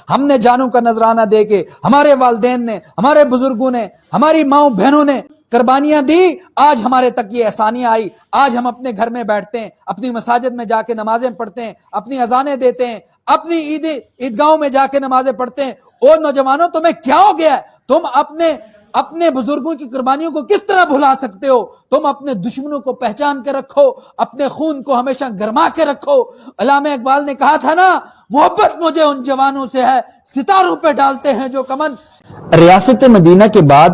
ہم نے جانوں کا نذرانہ دے کے، ہمارے والدین نے، ہمارے بزرگوں نے، ہماری ماؤں بہنوں نے قربانیاں دی، آج ہمارے تک یہ احسانیاں آئی۔ آج ہم اپنے گھر میں بیٹھتے ہیں، اپنی مساجد میں جا کے نمازیں پڑھتے ہیں، اپنی اذانیں دیتے ہیں، اپنی عیدگاہوں میں جا کے نمازیں پڑھتے ہیں۔ او نوجوانوں، تمہیں کیا ہو گیا ہے؟ تم اپنے بزرگوں کی قربانیوں کو کس طرح بھلا سکتے ہو؟ تم اپنے دشمنوں کو پہچان کے رکھو، اپنے خون کو ہمیشہ گرما کے رکھو۔ علامہ اقبال نے کہا تھا نا، محبت مجھے ان جوانوں سے ہے، ستاروں پہ ڈالتے ہیں جو کمن۔ ریاست مدینہ کے بعد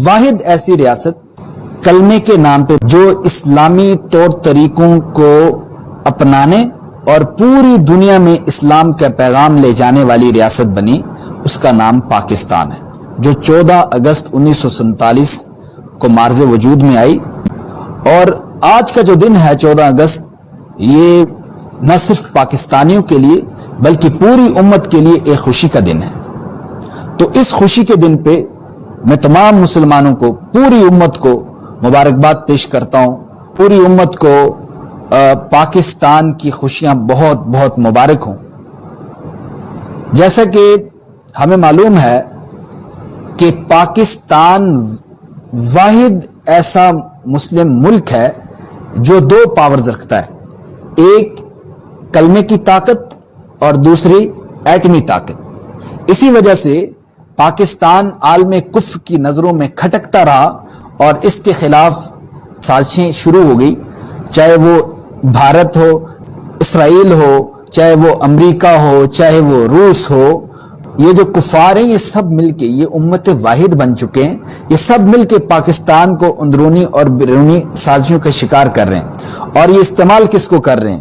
واحد ایسی ریاست کلمے کے نام پہ جو اسلامی طور طریقوں کو اپنانے اور پوری دنیا میں اسلام کا پیغام لے جانے والی ریاست بنی، اس کا نام پاکستان ہے، جو 14 اگست 1947 کو مارز وجود میں آئی۔ اور آج کا جو دن ہے 14 اگست، یہ نہ صرف پاکستانیوں کے لیے بلکہ پوری امت کے لیے ایک خوشی کا دن ہے۔ تو اس خوشی کے دن پہ میں تمام مسلمانوں کو، پوری امت کو مبارکباد پیش کرتا ہوں۔ پوری امت کو پاکستان کی خوشیاں بہت بہت مبارک ہوں۔ جیسا کہ ہمیں معلوم ہے کہ پاکستان واحد ایسا مسلم ملک ہے جو 2 پاورز رکھتا ہے، ایک کلمے کی طاقت اور دوسری ایٹمی طاقت۔ اسی وجہ سے پاکستان عالم کفر کی نظروں میں کھٹکتا رہا اور اس کے خلاف سازشیں شروع ہو گئی، چاہے وہ بھارت ہو، اسرائیل ہو، چاہے وہ امریکہ ہو، چاہے وہ روس ہو۔ یہ جو کفار ہیں، یہ سب مل کے، یہ امت واحد بن چکے ہیں، یہ سب مل کے پاکستان کو اندرونی اور بیرونی سازشوں کا شکار کر رہے ہیں۔ اور یہ استعمال کس کو کر رہے ہیں؟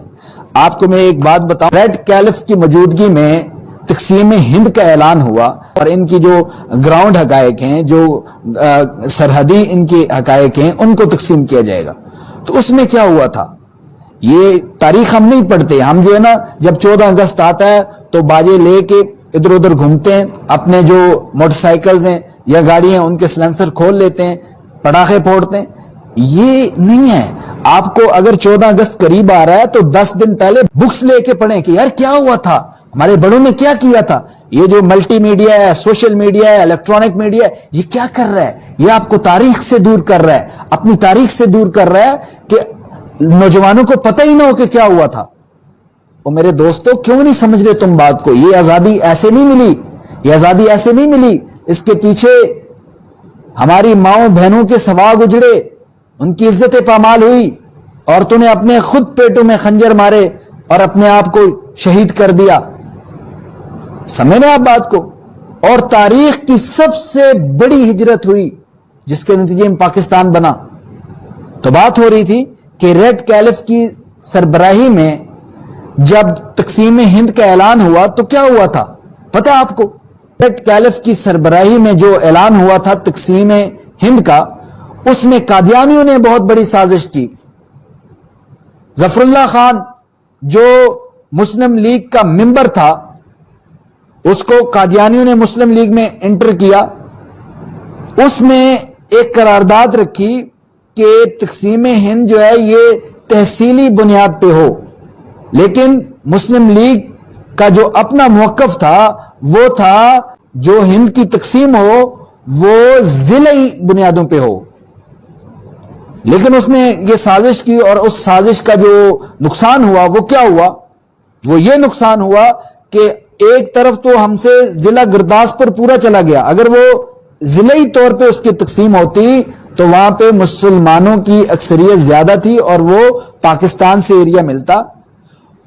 آپ کو میں ایک بات بتاؤں، ریڈ کیلف کی موجودگی میں تقسیم ہند کا اعلان ہوا، اور ان کی جو گراؤنڈ حقائق ہیں، جو سرحدی ان کے حقائق ہیں، ان کو تقسیم کیا جائے گا۔ تو اس میں کیا ہوا تھا؟ یہ تاریخ ہم نہیں پڑھتے، ہم جو ہے نا، جب 14 اگست آتا ہے تو باجے لے کے ادھر ادھر گھومتے ہیں، اپنے جو موٹر سائیکلز ہیں یا گاڑی ہیں ان کے سلنسر کھول لیتے ہیں، پٹاخے پھوڑتے ہیں۔ یہ نہیں ہے۔ آپ کو اگر 14 اگست قریب آ رہا ہے تو 10 دن پہلے بکس لے کے پڑھیں کہ یار کیا ہوا تھا، ہمارے بڑوں نے کیا کیا تھا۔ یہ جو ملٹی میڈیا ہے، سوشل میڈیا ہے، الیکٹرانک میڈیا ہے، یہ کیا کر رہا ہے؟ یہ آپ کو تاریخ سے دور کر رہا ہے، اپنی تاریخ سے دور کر رہا ہے کہ نوجوانوں کو پتہ ہی نہ ہو کہ کیا ہوا تھا۔ اور میرے دوستو، کیوں نہیں سمجھ رہے تم بات کو؟ یہ آزادی ایسے نہیں ملی، یہ آزادی ایسے نہیں ملی۔ اس کے پیچھے ہماری ماؤں بہنوں کے سواگ اجڑے، ان کی عزت پامال ہوئی، عورتوں نے اپنے خود پیٹوں میں خنجر مارے اور اپنے آپ کو شہید کر دیا۔ سمجھ رہے آپ بات کو؟ اور تاریخ کی سب سے بڑی ہجرت ہوئی جس کے نتیجے میں پاکستان بنا۔ تو بات ہو رہی تھی کہ ریڈ کیلف کی سربراہی میں جب تقسیم ہند کا اعلان ہوا تو کیا ہوا تھا پتہ آپ کو؟ ریڈ کیلف کی سربراہی میں جو اعلان ہوا تھا تقسیم ہند کا، اس میں قادیانیوں نے بہت بڑی سازش کی۔ ظفر اللہ خان جو مسلم لیگ کا ممبر تھا، اس کو قادیانیوں نے مسلم لیگ میں انٹر کیا۔ اس نے ایک قرارداد رکھی کہ تقسیم ہند جو ہے یہ تحصیلی بنیاد پہ ہو، لیکن مسلم لیگ کا جو اپنا موقف تھا وہ تھا جو ہند کی تقسیم ہو وہ ضلعی بنیادوں پہ ہو۔ لیکن اس نے یہ سازش کی، اور اس سازش کا جو نقصان ہوا وہ کیا ہوا؟ وہ یہ نقصان ہوا کہ ایک طرف تو ہم سے ضلع گرداسپور پورا چلا گیا، اگر وہ ضلعی طور پہ اس کی تقسیم ہوتی تو وہاں پہ مسلمانوں کی اکثریت زیادہ تھی اور وہ پاکستان سے ایریا ملتا۔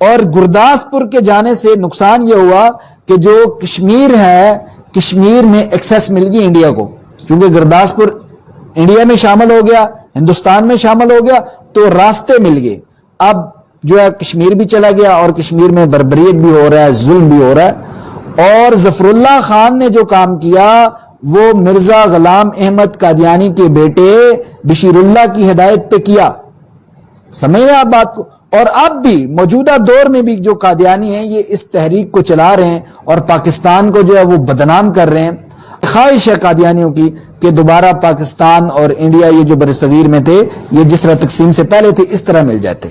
اور گرداسپور کے جانے سے نقصان یہ ہوا کہ جو کشمیر ہے، کشمیر میں ایکسیس مل گئی انڈیا کو، چونکہ گرداسپور انڈیا میں شامل ہو گیا، ہندوستان میں شامل ہو گیا، تو راستے مل گئے۔ اب جو ہے کشمیر بھی چلا گیا اور کشمیر میں بربریت بھی ہو رہا ہے، ظلم بھی ہو رہا ہے۔ اور ظفر اللہ خان نے جو کام کیا وہ مرزا غلام احمد قادیانی کے بیٹے بشیر اللہ کی ہدایت پہ کیا۔ سمجھ رہے آپ بات کو؟ اور اب بھی موجودہ دور میں بھی جو قادیانی ہیں یہ اس تحریک کو چلا رہے ہیں اور پاکستان کو جو ہے وہ بدنام کر رہے ہیں۔ خواہش ہے قادیانیوں کی کہ دوبارہ پاکستان اور انڈیا یہ جو برصغیر میں تھے، یہ جس طرح تقسیم سے پہلے تھے اس طرح مل جاتے۔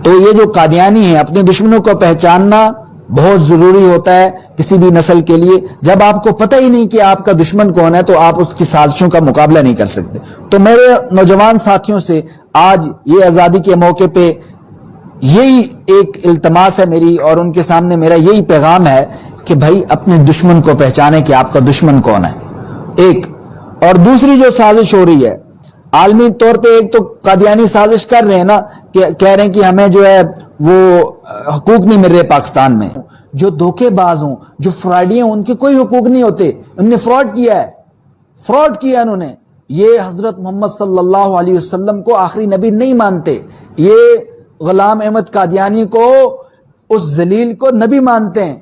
تو یہ جو قادیانی ہیں، اپنے دشمنوں کو پہچاننا بہت ضروری ہوتا ہے کسی بھی نسل کے لیے. جب آپ کو پتہ ہی نہیں کہ آپ کا دشمن کون ہے تو آپ اس کی سازشوں کا مقابلہ نہیں کر سکتے. تو میرے نوجوان ساتھیوں سے آج یہ آزادی کے موقع پہ یہی ایک التماس ہے میری، اور ان کے سامنے میرا یہی پیغام ہے کہ بھائی اپنے دشمن کو پہچانیں کہ آپ کا دشمن کون ہے. ایک اور دوسری جو سازش ہو رہی ہے عالمی طور پہ، ایک تو قادیانی سازش کر رہے ہیں نا کہ کہہ رہے ہیں کہ ہمیں جو ہے وہ حقوق نہیں مل رہے پاکستان میں. جو دھوکے باز ہوں، جو فراڈی ہیں، ان کے کوئی حقوق نہیں ہوتے. انہوں نے فراڈ کیا ہے، فراڈ کیا انہوں نے. یہ حضرت محمد صلی اللہ علیہ وسلم کو آخری نبی نہیں مانتے. یہ غلام احمد قادیانی کو، اس ذلیل کو نبی مانتے ہیں.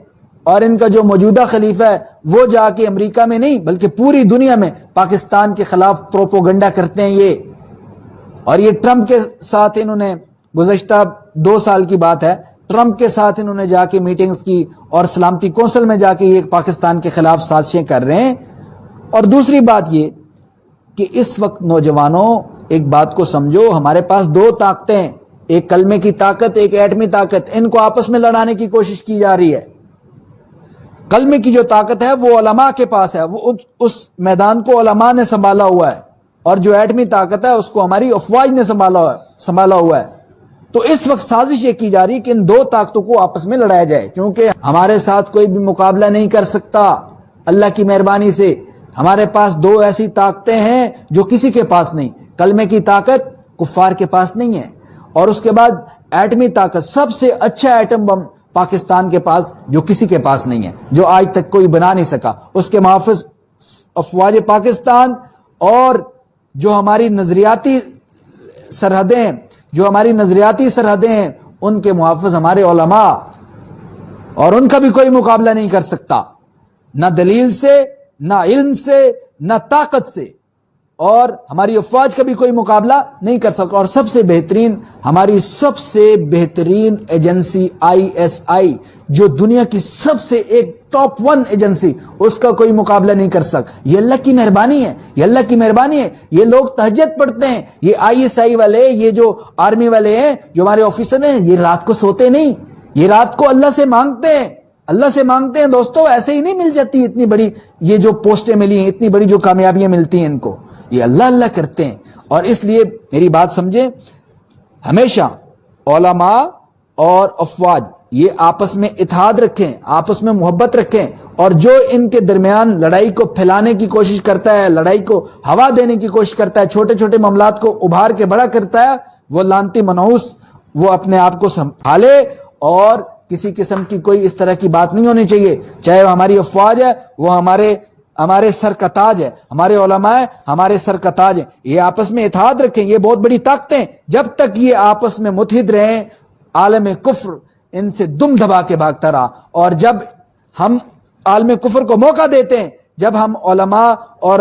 اور ان کا جو موجودہ خلیفہ ہے وہ جا کے امریکہ میں نہیں بلکہ پوری دنیا میں پاکستان کے خلاف پروپوگنڈا کرتے ہیں یہ. اور یہ ٹرمپ کے ساتھ انہوں نے گزشتہ 2 سال کی بات ہے، ٹرمپ کے ساتھ انہوں نے جا کے میٹنگز کی اور سلامتی کونسل میں جا کے یہ پاکستان کے خلاف سازشیں کر رہے ہیں. اور دوسری بات یہ کہ اس وقت نوجوانوں ایک بات کو سمجھو، ہمارے پاس 2 طاقتیں ہیں، ایک کلمے کی طاقت، ایک ایٹمی طاقت. ان کو آپس میں لڑانے کی کوشش کی جا رہی ہے. کلمے کی جو طاقت ہے وہ علماء کے پاس ہے، وہ اس میدان کو علماء نے سنبھالا ہوا ہے. اور جو ایٹمی طاقت ہے اس کو ہماری افواج نے سنبھالا ہوا ہے. تو اس وقت سازش یہ کی جا رہی ہے کہ ان 2 طاقتوں کو آپس میں لڑایا جائے، کیونکہ ہمارے ساتھ کوئی بھی مقابلہ نہیں کر سکتا. اللہ کی مہربانی سے ہمارے پاس 2 ایسی طاقتیں ہیں جو کسی کے پاس نہیں. کلمے کی طاقت کفار کے پاس نہیں ہے، اور اس کے بعد ایٹمی طاقت، سب سے اچھا ایٹم بم پاکستان کے پاس جو کسی کے پاس نہیں ہے، جو آج تک کوئی بنا نہیں سکا. اس کے محافظ افواج پاکستان، اور جو ہماری نظریاتی سرحدیں ہیں ان کے محافظ ہمارے علماء، اور ان کا بھی کوئی مقابلہ نہیں کر سکتا، نہ دلیل سے، نہ علم سے، نہ طاقت سے. اور ہماری افواج کا بھی کوئی مقابلہ نہیں کر سکتا. اور سب سے بہترین، ہماری سب سے بہترین ایجنسی ISI، جو دنیا کی سب سے ایک ٹاپ 1 ایجنسی، اس کا کوئی مقابلہ نہیں کر سکتا. یہ اللہ کی مہربانی ہے، یہ اللہ کی مہربانی ہے. یہ لوگ تہجد پڑھتے ہیں، یہ ISI والے، یہ جو آرمی والے ہیں، جو ہمارے آفیسر ہیں، یہ رات کو سوتے نہیں، یہ رات کو اللہ سے مانگتے ہیں، اللہ سے مانگتے ہیں. دوستو ایسے ہی نہیں مل جاتی اتنی بڑی یہ جو پوسٹیں ملی ہیں، اتنی بڑی جو کامیابیاں ملتی ہیں ان کو، یہ اللہ اللہ کرتے ہیں. اور اس لیے میری بات سمجھیں، ہمیشہ علماء اور افواج یہ آپس میں اتحاد رکھیں، آپس میں محبت رکھیں. اور جو ان کے درمیان لڑائی کو پھیلانے کی کوشش کرتا ہے، لڑائی کو ہوا دینے کی کوشش کرتا ہے، چھوٹے چھوٹے معاملات کو ابھار کے بڑا کرتا ہے، وہ لعنتی منحوس، وہ اپنے آپ کو سنبھالے. اور کسی قسم کی کوئی اس طرح کی بات نہیں ہونی چاہیے. چاہے وہ ہماری افواج ہے، وہ ہمارے سر کا تاج ہے، ہمارے علماء ہے، ہمارے سر کا تاج ہے. یہ آپس میں اتحاد رکھیں، یہ بہت بڑی طاقتیں. جب تک یہ آپس میں متحد رہیں، عالم کفر ان سے دم دبا کے بھاگتا رہا. اور جب ہم عالم کفر کو موقع دیتے ہیں، جب ہم علماء اور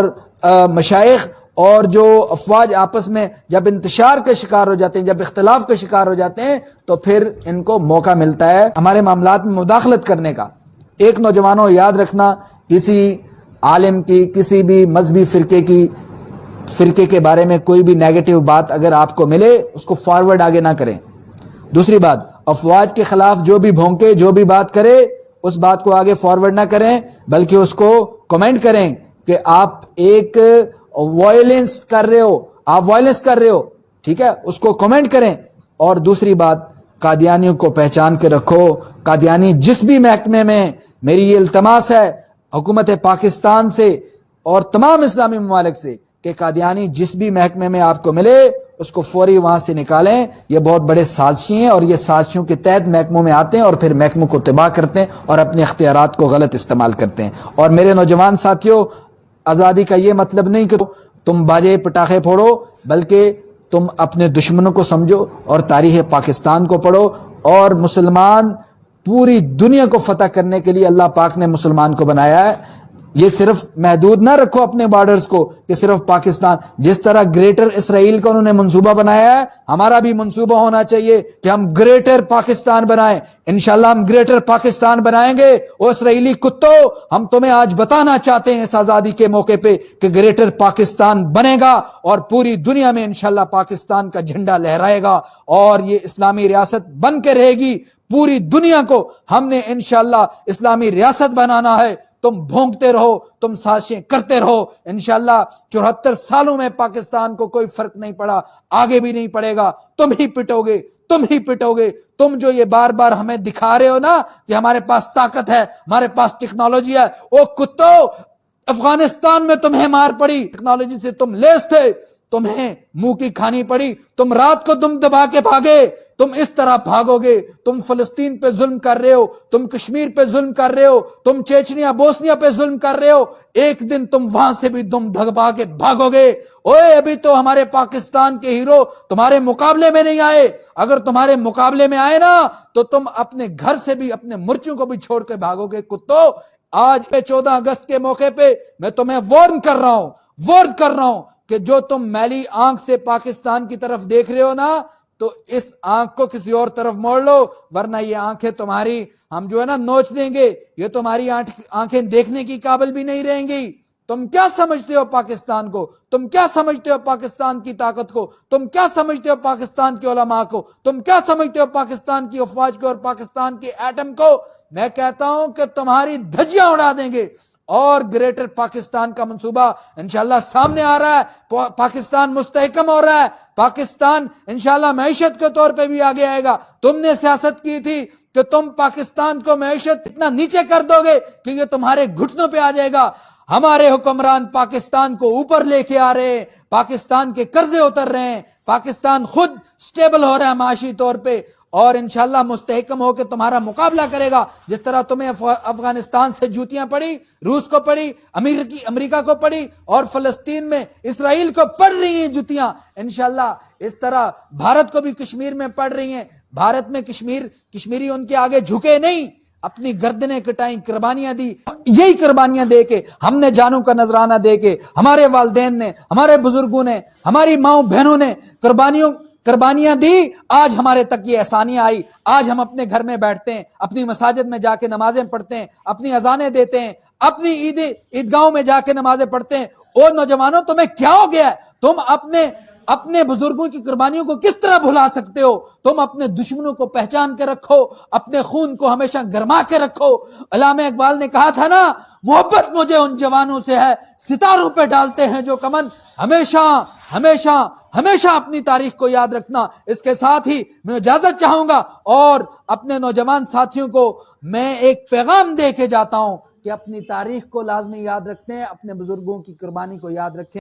مشائخ اور جو افواج آپس میں جب انتشار کا شکار ہو جاتے ہیں، جب اختلاف کا شکار ہو جاتے ہیں، تو پھر ان کو موقع ملتا ہے ہمارے معاملات میں مداخلت کرنے کا. ایک نوجوانوں یاد رکھنا، کسی عالم کی، کسی بھی مذہبی فرقے کے بارے میں کوئی بھی نیگیٹو بات اگر آپ کو ملے، اس کو فارورڈ آگے نہ کریں. دوسری بات، افواج کے خلاف جو بھی بھونکے، جو بھی بات کرے، اس بات کو آگے فارورڈ نہ کریں، بلکہ اس کو کمنٹ کریں کہ آپ ایک وائلنس کر رہے ہو، آپ وائلنس کر رہے ہو، ٹھیک ہے، اس کو کمنٹ کریں. اور دوسری بات، قادیانیوں کو پہچان کے رکھو. قادیانی جس بھی محکمے میں، میری یہ التماس ہے حکومت پاکستان سے اور تمام اسلامی ممالک سے کہ قادیانی جس بھی محکمے میں آپ کو ملے اس کو فوری وہاں سے نکالیں. یہ بہت بڑے سازشی ہیں، اور یہ سازشیوں کے تحت محکموں میں آتے ہیں اور پھر محکموں کو تباہ کرتے ہیں اور اپنے اختیارات کو غلط استعمال کرتے ہیں. اور میرے نوجوان ساتھیوں، آزادی کا یہ مطلب نہیں کہ تم باجے پٹاخے پھوڑو، بلکہ تم اپنے دشمنوں کو سمجھو اور تاریخ پاکستان کو پڑھو. اور مسلمان پوری دنیا کو فتح کرنے کے لیے اللہ پاک نے مسلمان کو بنایا ہے. یہ صرف محدود نہ رکھو اپنے بارڈرز کو کہ صرف پاکستان. جس طرح گریٹر اسرائیل کا انہوں نے منصوبہ بنایا ہے، ہمارا بھی منصوبہ ہونا چاہیے کہ ہم گریٹر پاکستان بنائیں. انشاءاللہ ہم گریٹر پاکستان بنائیں گے. او اسرائیلی کتو، ہم تمہیں آج بتانا چاہتے ہیں اس آزادی کے موقع پہ کہ گریٹر پاکستان بنے گا اور پوری دنیا میں انشاءاللہ پاکستان کا جھنڈا لہرائے گا، اور یہ اسلامی ریاست بن کے رہے گی پوری دنیا کو ہم نے انشاءاللہ اسلامی ریاست بنانا ہے. تم بھونکتے رہو, تم سازشیں کرتے رہو, انشاءاللہ 74 سالوں میں پاکستان کو کوئی فرق نہیں پڑا, آگے بھی نہیں پڑے گا. تم ہی پٹو گے, تم ہی پٹو گے. تم جو یہ بار بار ہمیں دکھا رہے ہو نا کہ ہمارے پاس طاقت ہے, ہمارے پاس ٹیکنالوجی ہے, او کتو, افغانستان میں تمہیں مار پڑی, ٹیکنالوجی سے تم لیس تھے, تمہیں منہ کی کھانی پڑی. تم رات کو دم دبا کے بھاگے, تم اس طرح بھاگو گے. تم فلسطین پہ ظلم کر رہے ہو, تم کشمیر پہ ظلم کر رہے ہو, تم چیچنیا بوسنیا پہ ظلم کر رہے ہو, ایک دن تم وہاں سے بھی دم دبا کے بھاگو گے. اوے ابھی تو ہمارے پاکستان کے ہیرو تمہارے مقابلے میں نہیں آئے. اگر تمہارے مقابلے میں آئے نا تو تم اپنے گھر سے بھی اپنے مرچوں کو بھی چھوڑ کے بھاگو گے. کتو, آج 14 اگست کے موقع پہ میں تمہیں وارن کر رہا ہوں کہ جو تم میلی آنکھ سے پاکستان کی طرف دیکھ رہے ہو نا, تو اس آنکھ کو کسی اور طرف موڑ لو, ورنہ یہ آنکھیں تمہاری ہم جو ہے نا نوچ دیں گے. یہ تمہاری آنکھیں دیکھنے کی قابل بھی نہیں رہیں گی. تم کیا سمجھتے ہو پاکستان کو, تم کیا سمجھتے ہو پاکستان کی طاقت کو, تم کیا سمجھتے ہو پاکستان کے علماء کو, تم کیا سمجھتے ہو پاکستان کی افواج کو اور پاکستان کے ایٹم کو. میں کہتا ہوں کہ تمہاری دھجیاں اڑا دیں گے. اور گریٹر پاکستان کا منصوبہ انشاءاللہ سامنے آ رہا ہے. پاکستان مستحکم ہو رہا ہے. پاکستان انشاءاللہ معیشت کے طور پہ بھی آگے آئے گا. تم نے سیاست کی تھی کہ تم پاکستان کو معیشت اتنا نیچے کر دو گے کہ یہ تمہارے گھٹنوں پہ آ جائے گا. ہمارے حکمران پاکستان کو اوپر لے کے آ رہے ہیں, پاکستان کے قرضے اتر رہے ہیں, پاکستان خود سٹیبل ہو رہا ہے معاشی طور پہ, اور انشاءاللہ مستحکم ہو کے تمہارا مقابلہ کرے گا. جس طرح تمہیں افغانستان سے جوتیاں پڑی, روس کو پڑی, امریکہ کو پڑی, اور فلسطین میں اسرائیل کو پڑ رہی ہیں جوتیاں, انشاءاللہ اس طرح بھارت کو بھی کشمیر میں پڑ رہی ہیں. بھارت میں کشمیری ان کے آگے جھکے نہیں, اپنی گردنیں کٹائیں, قربانیاں دی. یہی قربانیاں دے کے, ہم نے جانوں کا نذرانہ دے کے, ہمارے والدین نے, ہمارے بزرگوں نے, ہماری ماؤں بہنوں نے قربانیاں دی, آج ہمارے تک یہ آسانیاں آئی. آج ہم اپنے گھر میں بیٹھتے ہیں, اپنی مساجد میں جا کے نمازیں پڑھتے ہیں, اپنی اذانیں دیتے ہیں, اپنی عیدگاہوں میں جا کے نمازیں پڑھتے ہیں. او نوجوانوں, تمہیں کیا ہو گیا ہے؟ تم اپنے بزرگوں کی قربانیوں کو کس طرح بھلا سکتے ہو؟ تم اپنے دشمنوں کو پہچان کے رکھو, اپنے خون کو ہمیشہ گرما کے رکھو. علامہ اقبال نے کہا تھا نا, محبت مجھے ان جوانوں سے ہے ستاروں پہ ڈالتے ہیں جو کمن. ہمیشہ اپنی تاریخ کو یاد رکھنا. اس کے ساتھ ہی میں اجازت چاہوں گا, اور اپنے نوجوان ساتھیوں کو میں ایک پیغام دے کے جاتا ہوں کہ اپنی تاریخ کو لازمی یاد رکھتے ہیں, اپنے بزرگوں کی قربانی کو یاد رکھیں.